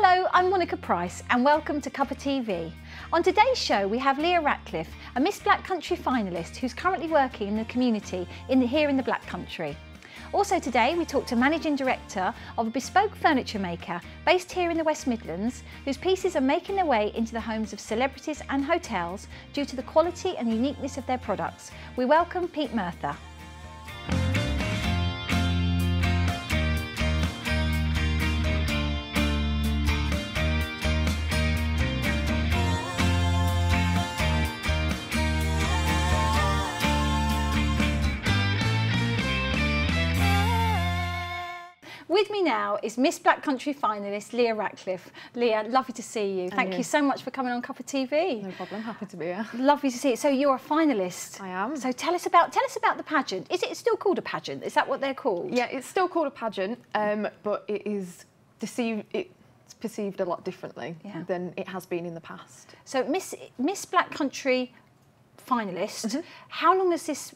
Hello, I'm Monica Price and welcome to Cuppa TV. On today's show we have Leah Ratcliffe, a Miss Black Country finalist who's currently working in the community here in the Black Country. Also today we talk to Managing Director of a bespoke furniture maker based here in the West Midlands, whose pieces are making their way into the homes of celebrities and hotels due to the quality and uniqueness of their products. We welcome Murtha. With me now is Miss Black Country finalist Leah Ratcliffe. Leah, lovely to see you. Thank you so much for coming on Cuppa TV. No problem, happy to be here. Lovely to see you. So you're a finalist. I am. So tell us about the pageant. Is it still called a pageant? Is that what they're called? Yeah, it's still called a pageant, but it's perceived a lot differently than it has been in the past. So Miss Black Country finalist. How long has this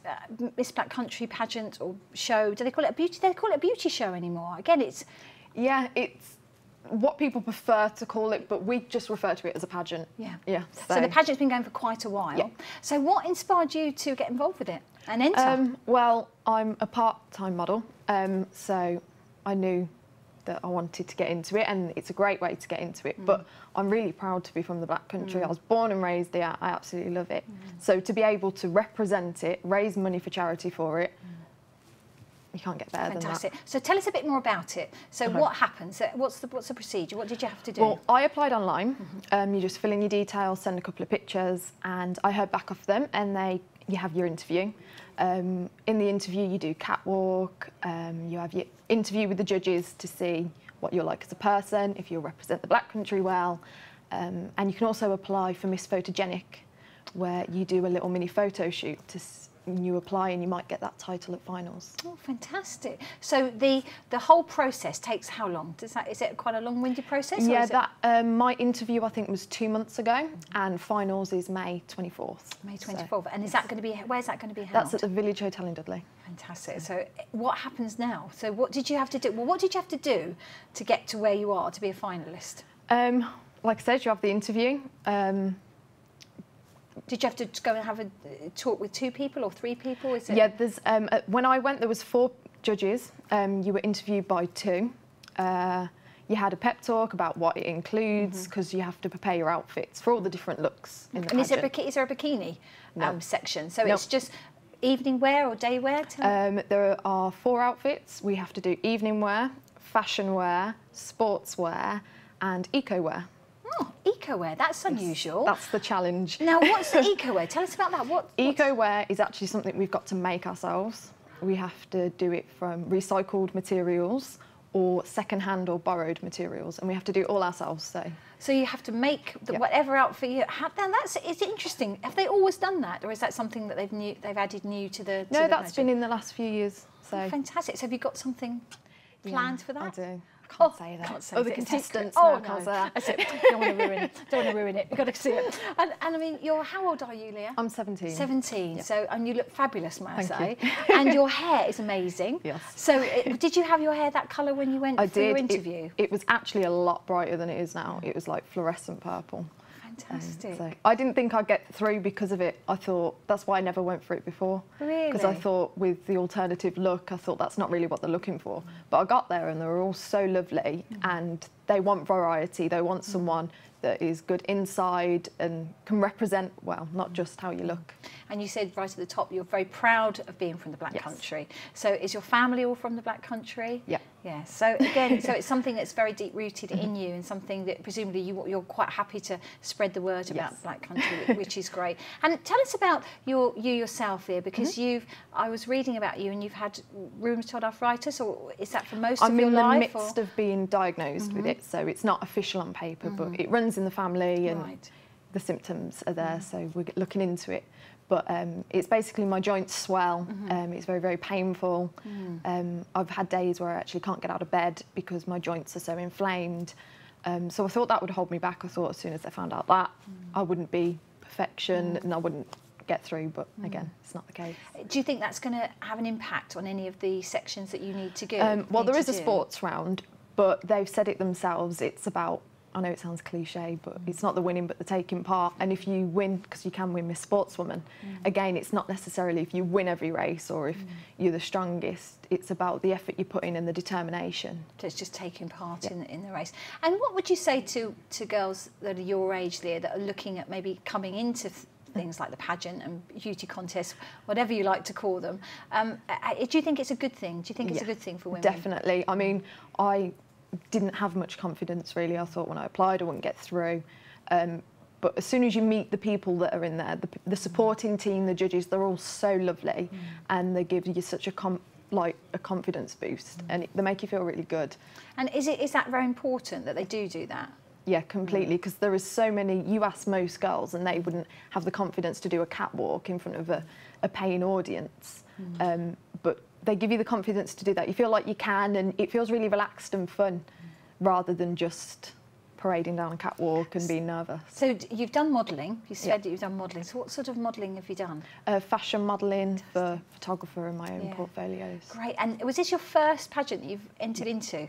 Miss Black Country pageant or show? Do they call it a beauty? They call it a beauty show anymore? Again, it's what people prefer to call it, but we just refer to it as a pageant. Yeah. So the pageant's been going for quite a while. Yeah. So what inspired you to get involved with it and enter? Well, I'm a part-time model, so I knew that I wanted to get into it, and it's a great way to get into it. But I'm really proud to be from the Black Country. I was born and raised there. I absolutely love it. So to be able to represent it, raise money for charity for it, you can't get better than that. Fantastic. So tell us a bit more about it. So what happens? What's the procedure? What did you have to do? Well, I applied online. You just fill in your details, send a couple of pictures, and I heard back off them, and you have your interview. In the interview, you do catwalk. You have your interview with the judges to see what you're like as a person, if you'll represent the Black Country well. And you can also apply for Miss Photogenic, where you do a little mini photo shoot you apply and you might get that title at finals. Oh, fantastic. So the whole process takes how long? Is it quite a long-winded process? Yeah, my interview I think was 2 months ago, and finals is May 24th. May 24th. So, and is that going to be, where's that going to be held? That's at the Village Hotel in Dudley. Fantastic. So what happens now? So what did you have to do? Well, what did you have to do to get to where you are, to be a finalist? Like I said, you have the interview. Did you have to go and have a talk with 2 people or 3 people? Is it? Yeah, there's, when I went, there was 4 judges. You were interviewed by 2. You had a pep talk about what it includes, because you have to prepare your outfits for all the different looks in the pageant. Is there a bikini section? So No. It's just evening wear or day wear? There are 4 outfits. We have to do evening wear, fashion wear, sports wear, and eco wear. Oh, eco-wear, that's unusual. That's the challenge. Now, what's the eco-wear? Tell us about that. Eco-wear is actually something we've got to make ourselves. We have to do it from recycled materials or second-hand or borrowed materials, and we have to do it all ourselves. So you have to make whatever outfit you have. Now, it's interesting. Have they always done that, or is that something that they've added new to the? No, that's been in the last few years. So fantastic. So have you got something planned for that? I do. Can't say that. Can't say Other it. contestants Oh, can't no. say that. That's it. Don't want to ruin it. Don't want to ruin it. You've got to see it. And I mean, how old are you, Leah? I'm 17. 17. Yeah. So, and you look fabulous, may I say. You. And your hair is amazing. Yes. So, did you have your hair that colour when you went for your interview? It was actually a lot brighter than it is now. It was like fluorescent purple. Fantastic. So I didn't think I'd get through because of it. I thought that's why I never went for it before. Really? Because I thought with the alternative look, I thought that's not really what they're looking for. But I got there and they were all so lovely, and they want variety. They want someone that is good inside and can represent, well, not just how you look. And you said right at the top you're very proud of being from the Black Country. So is your family all from the Black Country? Yeah. Yeah. So again, so it's something that's very deep rooted in you, and something that presumably you're quite happy to spread the word about Black Country, which is great. And tell us about you yourself here, because I was reading about you, and you've had rheumatoid arthritis, or is that for most of your life? I'm in the midst of being diagnosed with it, so it's not official on paper, but it runs in the family, and the symptoms are there, so we're looking into it. But it's basically my joints swell. It's very, very painful. I've had days where I actually can't get out of bed because my joints are so inflamed. So I thought that would hold me back. I thought as soon as I found out that, I wouldn't be perfection and I wouldn't get through, but again, it's not the case. Do you think that's going to have an impact on any of the sections that you need to go? Well, there is a sports round, but they've said it themselves, it's about I know it sounds cliche, but it's not the winning but the taking part. And if you win, because you can win Miss Sportswoman, again, it's not necessarily if you win every race or if you're the strongest. It's about the effort you put in and the determination. So it's just taking part in the race. And what would you say to girls that are your age, Leah, that are looking at maybe coming into things like the pageant and beauty contests, whatever you like to call them? Do you think it's a good thing? Do you think it's a good thing for women? Definitely. I mean, I didn't have much confidence really. I thought when I applied I wouldn't get through. But as soon as you meet the people that are in there, the supporting team, the judges, they're all so lovely and they give you such a confidence boost and they make you feel really good. And is that very important that they do that? Yeah, completely, because there is so many, you ask most girls and they wouldn't have the confidence to do a catwalk in front of a paying audience. But they give you the confidence to do that. You feel like you can, and it feels really relaxed and fun rather than just parading down a catwalk and being nervous. So you've done modelling, you said that you've done modelling. So what sort of modelling have you done? Fashion modelling for photographer and my own portfolios. Great, and was this your first pageant that you've entered into?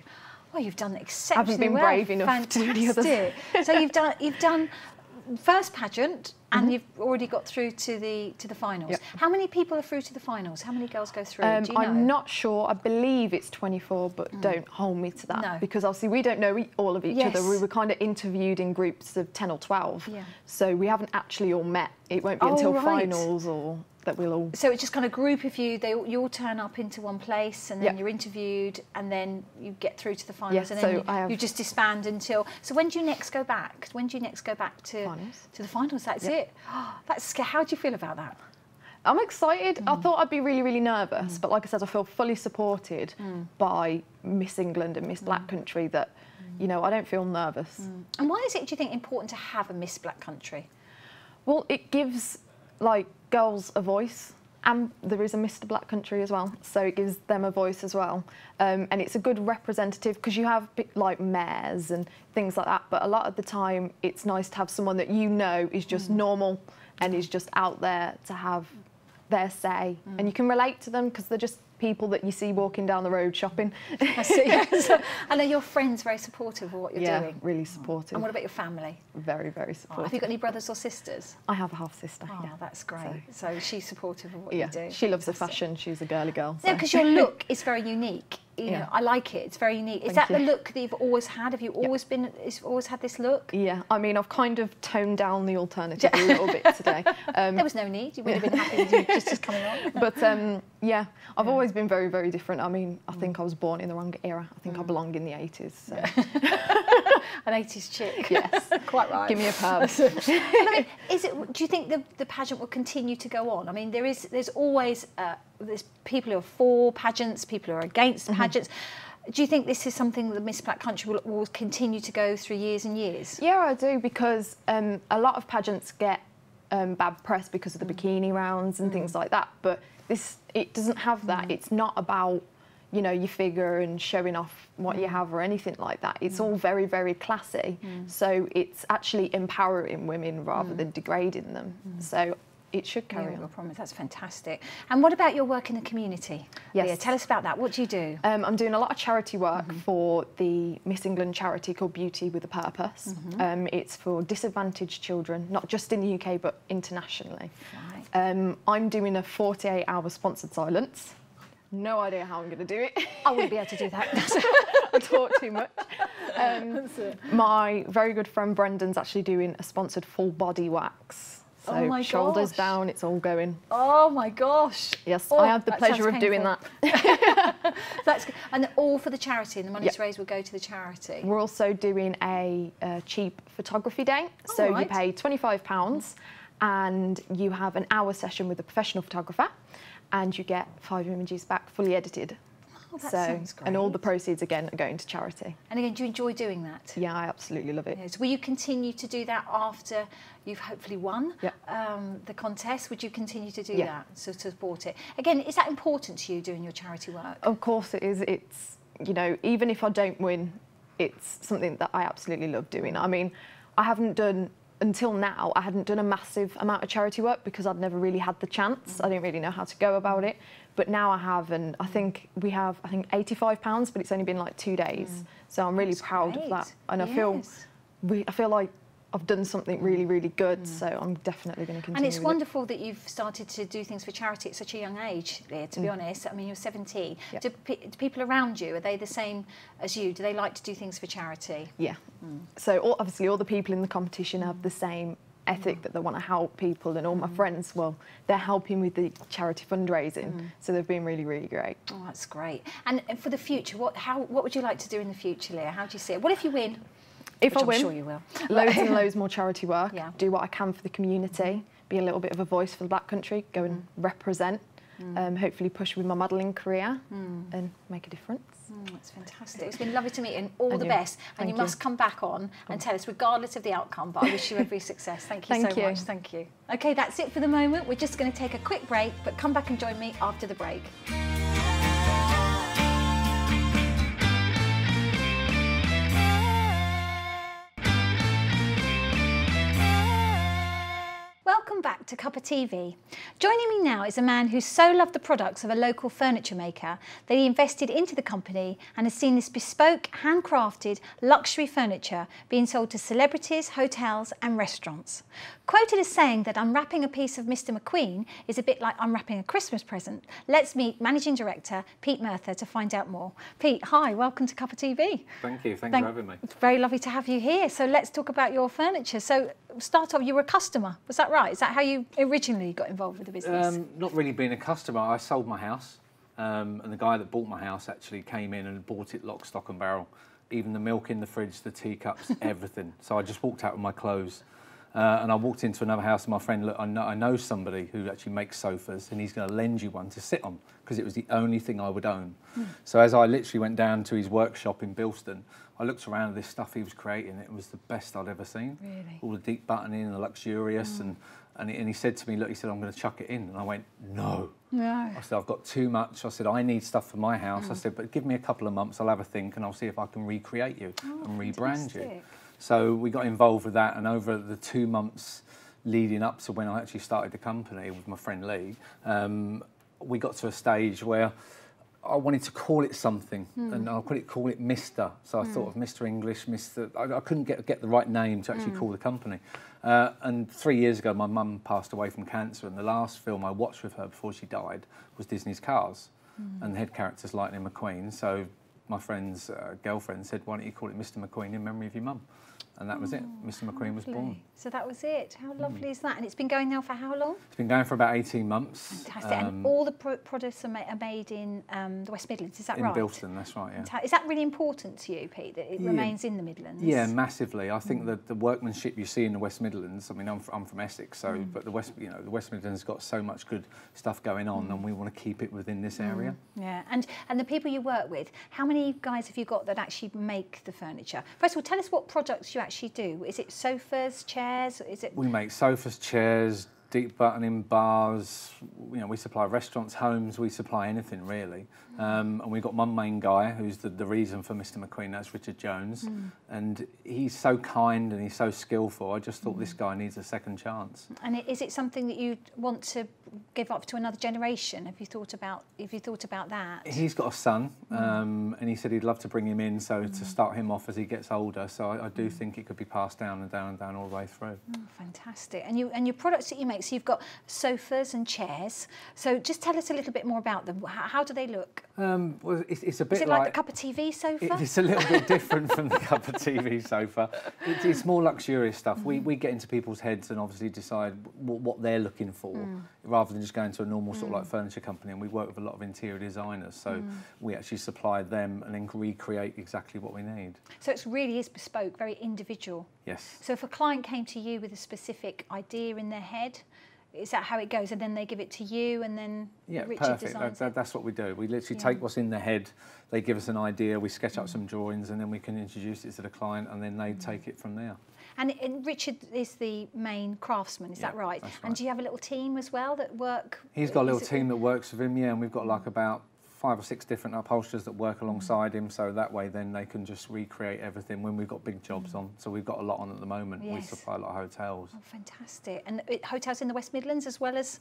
Well, you've done exceptionally well. I haven't been brave enough to do the others. So you've done first pageant and you've already got through to the finals. How many people are through to the finals? How many girls go through? Do you know? I'm not sure. I believe it's 24, but don't hold me to that because obviously we don't know all of each other. We were kind of interviewed in groups of 10 or 12, so we haven't actually all met. It won't be until finals or that we'll all... So it's just kind of group of you, you all turn up into one place and then you're interviewed and then you get through to the finals and then you just disband until... So when do you next go back? When do you next go back to the finals? That's it? How do you feel about that? I'm excited. I thought I'd be really, really nervous, but like I said, I feel fully supported by Miss England and Miss Black Country that, you know, I don't feel nervous. And why is it, do you think, important to have a Miss Black Country? Well, it gives, like, girls a voice, and there is a Mr. Black Country as well, so it gives them a voice as well. And it's a good representative because you have like mayors and things like that, but a lot of the time it's nice to have someone that you know is just normal and is just out there to have their say, and you can relate to them because they're just people that you see walking down the road shopping. I see. Yes. And are your friends very supportive of what you're doing? Yeah, really supportive. And what about your family? Very, very supportive. Have you got any brothers or sisters? I have a half-sister. Oh, that's great. So she's supportive of what you do? She loves the fashion. She's a girly girl. So. Yeah, because your look is very unique. You know, I like it. It's very unique. Is that the look that you've always had? Have you always always had this look? Yeah, I mean, I've kind of toned down the alternative a little bit today. There was no need. You would have been happy with you just coming on. But yeah, I've always been very, very different. I mean, I think I was born in the wrong era. I think I belong in the 80s. So. An 80s chick. Yes, quite right. Give me a perm. I mean, do you think the pageant will continue to go on? I mean, there's always there's people who are for pageants, people who are against pageants. Do you think this is something that the Miss Black Country will continue to go through years and years? Yeah, I do, because a lot of pageants get bad press because of the bikini rounds and things like that. But it doesn't have that. It's not about, you know, your figure and showing off what you have or anything like that. It's all very, very classy. So it's actually empowering women rather than degrading them. So it should carry on. I promise. That's fantastic. And what about your work in the community? Yes. Leah, tell us about that. What do you do? I'm doing a lot of charity work for the Miss England charity called Beauty with a Purpose. It's for disadvantaged children, not just in the UK, but internationally. Right. I'm doing a 48-hour sponsored silence. No idea how I'm going to do it. I wouldn't be able to do that. I talk too much. My very good friend Brendan's actually doing a sponsored full body wax. So shoulders down, it's all going. Oh my gosh. Yes, I have the pleasure of doing that. That's good. And all for the charity, and the money raised will go to the charity. We're also doing a cheap photography day. So you pay £25 and you have an hour session with a professional photographer and you get 5 images back fully edited. Oh, that sounds great. And all the proceeds, again, are going to charity. And again, do you enjoy doing that? Yeah, I absolutely love it. Yes. Will you continue to do that after you've hopefully won the contest? Would you continue to do that, so to support it? Again, is that important to you, doing your charity work? Of course it is. It's, you know, even if I don't win, it's something that I absolutely love doing. I mean, I haven't done... Until now, I hadn't done a massive amount of charity work because I'd never really had the chance. I didn't really know how to go about it. But now I have, and I think we have, £85, but it's only been like 2 days. So I'm really proud of that. And I feel I feel like I've done something really, really good, so I'm definitely going to continue. And it's with wonderful that you've started to do things for charity at such a young age, Leah, to be honest. I mean, you're 17. Yep. Do people around you, are they the same as you? Do they like to do things for charity? Yeah. So obviously all the people in the competition have the same ethic that they want to help people, and all my friends, well, they're helping with the charity fundraising, so they've been really, really great. Oh, that's great. And for the future, what would you like to do in the future, Leah? How do you see it? What if you win? If I I'm win, sure you will. loads and loads more charity work, Yeah. do what I can for the community, be a little bit of a voice for the Black Country, go and represent, hopefully push with my modelling career and make a difference. That's fantastic. It's been lovely to meet you, and all the you. best. And Thank you you. must come back on and tell us, regardless of the outcome, but I wish you every success. Thank you Thank so you. much. Thank you. Okay, that's it for the moment. We're just going to take a quick break, but come back and join me after the break. Welcome back to Cuppa TV. Joining me now is a man who so loved the products of a local furniture maker that he invested into the company and has seen this bespoke, handcrafted luxury furniture being sold to celebrities, hotels and restaurants. Quoted as saying that unwrapping a piece of Mr. McQueen is a bit like unwrapping a Christmas present. Let's meet Managing Director Pete Murtha to find out more. Pete, hi, welcome to Cuppa TV. Thank you, thanks for having me. It's very lovely to have you here. So let's talk about your furniture. So start off, you were a customer, was that right? Is that how you originally got involved with the business? Not really being a customer. I sold my house, and the guy that bought my house actually came in and bought it lock, stock and barrel. Even the milk in the fridge, the teacups, everything. So I just walked out with my clothes. And I walked into another house and my friend, look, I know somebody who actually makes sofas and he's going to lend you one to sit on, because it was the only thing I would own. So as I literally went down to his workshop in Bilston, I looked around at this stuff he was creating. It was the best I'd ever seen. Really? All the deep buttoning and the luxurious. And he said to me, look, he said, I'm going to chuck it in. And I went, no. No. I said, I've got too much. I said, I need stuff for my house. I said, but give me a couple of months, I'll have a think and I'll see if I can recreate you and rebrand you. Fantastic. So we got involved with that, and over the 2 months leading up to when I actually started the company with my friend Lee, we got to a stage where I wanted to call it something, and I couldn't call it Mr. So I thought of Mr. English, Mr. I couldn't get the right name to actually call the company. And 3 years ago, my mum passed away from cancer, and the last film I watched with her before she died was Disney's Cars, and the head character's Lightning McQueen. So my friend's girlfriend said, why don't you call it Mr. McQueen in memory of your mum? And that was it. Mr. McQueen was born. So that was it. How lovely is that? And it's been going now for how long? It's been going for about 18 months. Fantastic. And all the products are made in the West Midlands, is that right? In Bilston, that's right, yeah. Is that really important to you, Pete, that it remains in the Midlands? Yeah, massively. I think that the workmanship you see in the West Midlands, I mean, I'm from Essex, so but the West Midlands has got so much good stuff going on, and we want to keep it within this area. Yeah, and the people you work with, how many guys have you got that actually make the furniture? First of all, tell us what products you actually do. Is it sofas, chairs? Is it? We make sofas, chairs, deep buttoning bars. You know, we supply restaurants, homes. We supply anything really. And we've got one main guy who's the reason for Mr. McQueen. That's Richard Jones, and he's so kind and he's so skillful. I just thought this guy needs a second chance. And is it something that you want to give up to another generation? Have you thought about that? He's got a son, and he said he'd love to bring him in, so to start him off as he gets older. So I do think it could be passed down and down and down all the way through. Oh, fantastic. And your products that you make, so you've got sofas and chairs. So just tell us a little bit more about them. How do they look? Well, it's a bit Is it like the Cuppa TV sofa? It's a little bit different from the Cuppa TV sofa. It's more luxurious stuff. We get into people's heads and obviously decide what they're looking for, rather than just going to a normal sort of like furniture company. And we work with a lot of interior designers, so we actually supply them and then recreate exactly what we need. So it really is bespoke, very individual. Yes. So if a client came to you with a specific idea in their head, is that how it goes? And then they give it to you, and then Richard designs it? That's what we do. We literally take what's in their head, they give us an idea, we sketch up some drawings, and then we can introduce it to the client, and then they take it from there. And Richard is the main craftsman, is that right? That's right? And do you have a little team as well that work? He's got a little team that works with him, yeah, and we've got like about 5 or 6 different upholsterers that work alongside him, so that way then they can just recreate everything when we've got big jobs on. So we've got a lot on at the moment. Yes. We supply a lot of hotels. Oh, fantastic. And hotels in the West Midlands as well as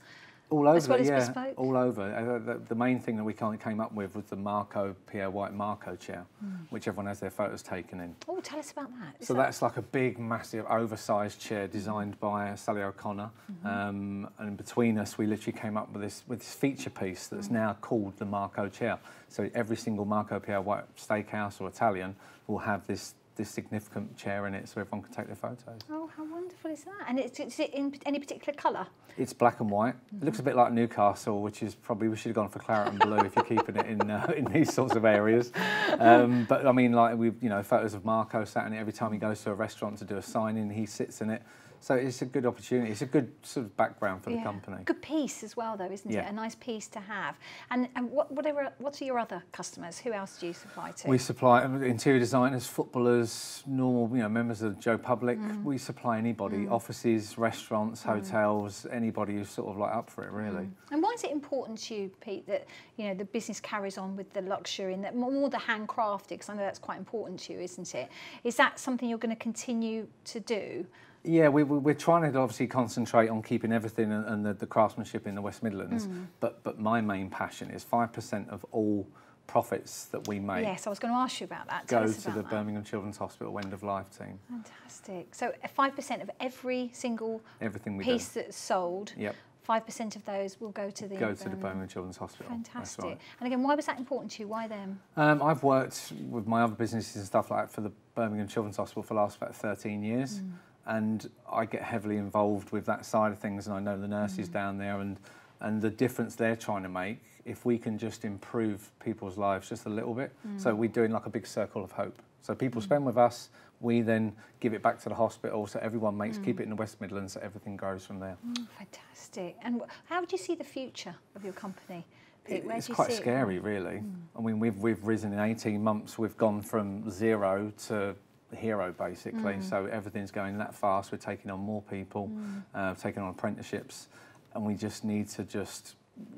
All over, as well as yeah, Bespoke? all over. The main thing that we came up with was the Marco Pierre White Marco chair, which everyone has their photos taken in. Oh, tell us about that. So that's like a big, massive, oversized chair designed by Sally O'Connor, and between us, we literally came up with this feature piece that's now called the Marco chair. So every single Marco Pierre White steakhouse or Italian will have this significant chair in it, so everyone can take their photos. Oh, how wonderful is that? And is it in any particular colour? It's black and white. It looks a bit like Newcastle, which is probably, we should have gone for claret and blue if you're keeping it in these sorts of areas. But I mean, like photos of Marco sat in it. Every time he goes to a restaurant to do a signing, he sits in it. So it's a good opportunity. It's a good sort of background for the company. Good piece as well, though, isn't it? A nice piece to have. And what are your other customers? Who else do you supply to? We supply interior designers, footballers, normal, members of the Joe Public. We supply anybody, offices, restaurants, hotels, anybody who's sort of like up for it, really. And why is it important to you, Pete, that the business carries on with the luxury and that more the handcrafted? Because I know that's quite important to you, isn't it? Is that something you're going to continue to do? Yeah, we're trying to obviously concentrate on keeping everything and the craftsmanship in the West Midlands, but my main passion is 5% of all profits that we make. Yes, I was going to ask you about that. Go to the Birmingham Children's Hospital End of Life team. Fantastic. So 5% of every single piece that's sold. Yep. 5% of those will go to the Birmingham Children's Hospital. Fantastic. Right. And again, why was that important to you? Why them? I've worked with my other businesses and stuff like that for the Birmingham Children's Hospital for the last about 13 years. And I get heavily involved with that side of things, and I know the nurses down there and the difference they're trying to make if we can just improve people's lives just a little bit. So we're doing like a big circle of hope. So people spend with us, we then give it back to the hospital, so everyone keep it in the West Midlands, so everything grows from there. Fantastic. And how would you see the future of your company? Pete? It's quite scary, really. I mean, we've risen in 18 months. We've gone from 0 to hero, basically. So everything's going that fast. We're taking on more people, taking on apprenticeships, and we just need to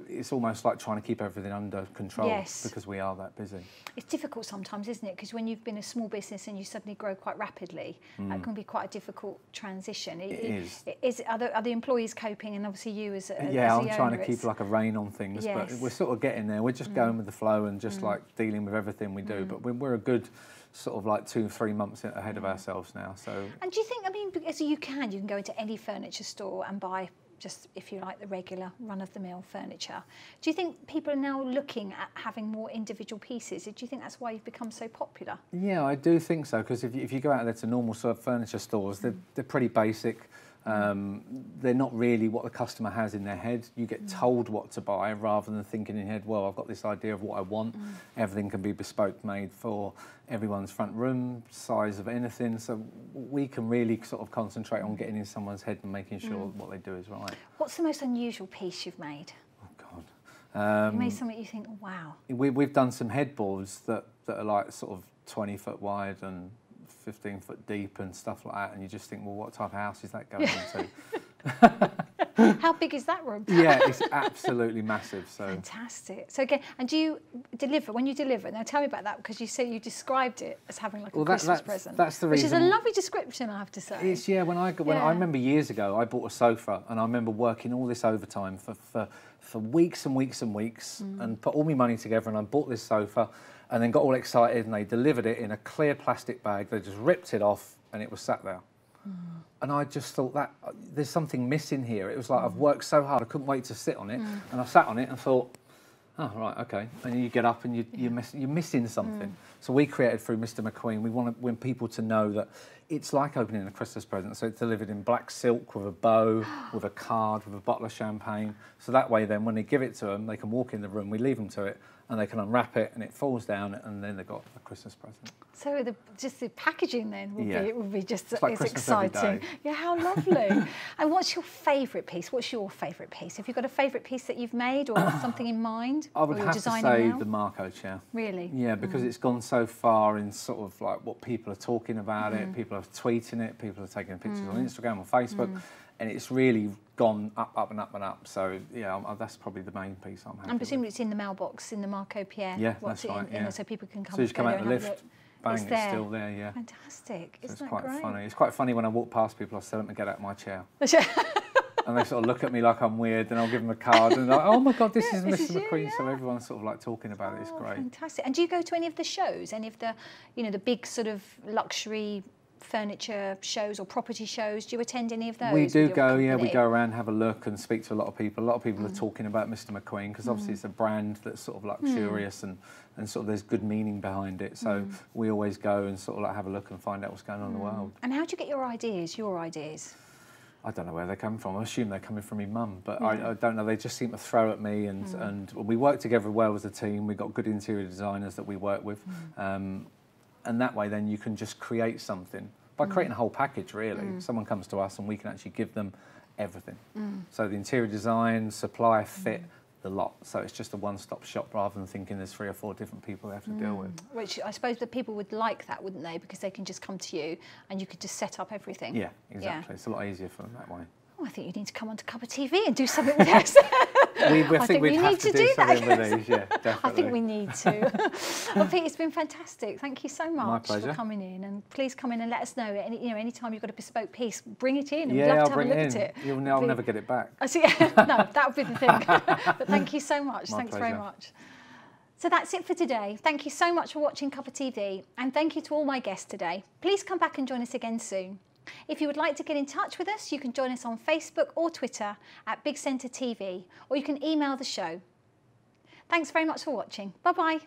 it's almost like trying to keep everything under control because we are that busy. It's difficult sometimes, isn't it? Because when you've been a small business and you suddenly grow quite rapidly, that can be quite a difficult transition. It is. Are the employees coping, and obviously you as a I'm trying to keep like a rein on things, but we're sort of getting there. We're just going with the flow and just like dealing with everything we do. But we're a good sort of like 2-3 months ahead of ourselves now. So. And do you think? I mean, as you can go into any furniture store and buy just, if you like, the regular run-of-the-mill furniture. Do you think people are now looking at having more individual pieces? Do you think that's why you've become so popular? Yeah, I do think so, because if you go out there to normal sort of furniture stores, they're pretty basic. They're not really what the customer has in their head. You get told what to buy rather than thinking in your head, well, I've got this idea of what I want. Everything can be bespoke made for everyone's front room, size of anything. So we can really sort of concentrate on getting in someone's head and making sure what they do is right. What's the most unusual piece you've made? Oh, God. You made something you think, oh, wow. We've done some headboards that are like sort of 20 foot wide and 15 foot deep and stuff like that, and you just think, well, what type of house is that going into? How big is that room? Yeah, it's absolutely massive. So fantastic. So again, and do you deliver? When you deliver, now tell me about that, because you say you described it as having like a Christmas present. That's the reason. Which is a lovely description, I have to say. It's when I remember years ago, I bought a sofa, and I remember working all this overtime for weeks and weeks and weeks, and put all my money together, and I bought this sofa. And then got all excited, and they delivered it in a clear plastic bag. They just ripped it off, and it was sat there. And I just thought that there's something missing here. It was like I've worked so hard, I couldn't wait to sit on it. And I sat on it and thought, oh, right, okay. And you get up and you're missing something. So we created through Mr. McQueen, we want people to know that it's like opening a Christmas present. So it's delivered in black silk with a bow, with a card, with a bottle of champagne. So that way then when they give it to them, they can walk in the room, we leave them to it, and they can unwrap it and it falls down, and then they've got a Christmas present. So just the packaging then would be just it's exciting. Yeah, how lovely. And what's your favourite piece? What's your favourite piece? Have you got a favourite piece that you've made or something in mind? I would have to say the Marco chair. Really? Yeah, because it's gone so far in sort of like what people are talking about it, people are tweeting it, people are taking pictures on Instagram or Facebook. And it's really gone up, up and up and up. So, yeah, that's probably the main piece I'm happy with. And presumably it's in the mailbox, in the Marco Pierre. Yeah, that's right, yeah. So people can come so you come out the lift, bang, it's still there, yeah. Fantastic. So it's quite funny. It's quite funny when I walk past people, I tell them to get out of my chair. and they sort of look at me like I'm weird, and I'll give them a card, and they're like, oh my God, this is Mr. McQueen. You, So everyone's sort of like talking about it. It's great. Fantastic. And do you go to any of the shows, any of the, you know, the big sort of luxury furniture shows or property shows? Do you attend any of those? We do go, yeah, we go around, have a look and speak to a lot of people. A lot of people are Mm. talking about Mr. McQueen because obviously it's a brand that's sort of luxurious and sort of there's good meaning behind it. So we always go and sort of like have a look and find out what's going on in the world. And how do you get your ideas? I don't know where they come from. I assume they're coming from my mum, but I don't know. They just seem to throw at me, and we work together well as a team. We've got good interior designers that we work with, and that way then you can just create something by creating a whole package, really. Someone comes to us and we can actually give them everything. So the interior design, supply, fit, the lot. So it's just a one-stop shop rather than thinking there's 3 or 4 different people they have to deal with. Which I suppose the people would like that, wouldn't they? Because they can just come to you and you could just set up everything. Yeah, exactly. It's a lot easier for them that way. Oh, I think you need to come onto Cuppa TV and do something with us. I think we'd have to do something with these, yeah, definitely. I think we need to. Well, Pete, it's been fantastic. Thank you so much for coming in, and please come in and let us know. Anytime you've got a bespoke piece, bring it in. And we'd love to have a look at it. I'll never get it back. I see. No, that would be the thing. But thank you so much. Thanks very much. So that's it for today. Thank you so much for watching Cuppa TV, and thank you to all my guests today. Please come back and join us again soon. If you would like to get in touch with us, you can join us on Facebook or Twitter at Big Centre TV, or you can email the show. Thanks very much for watching. Bye-bye.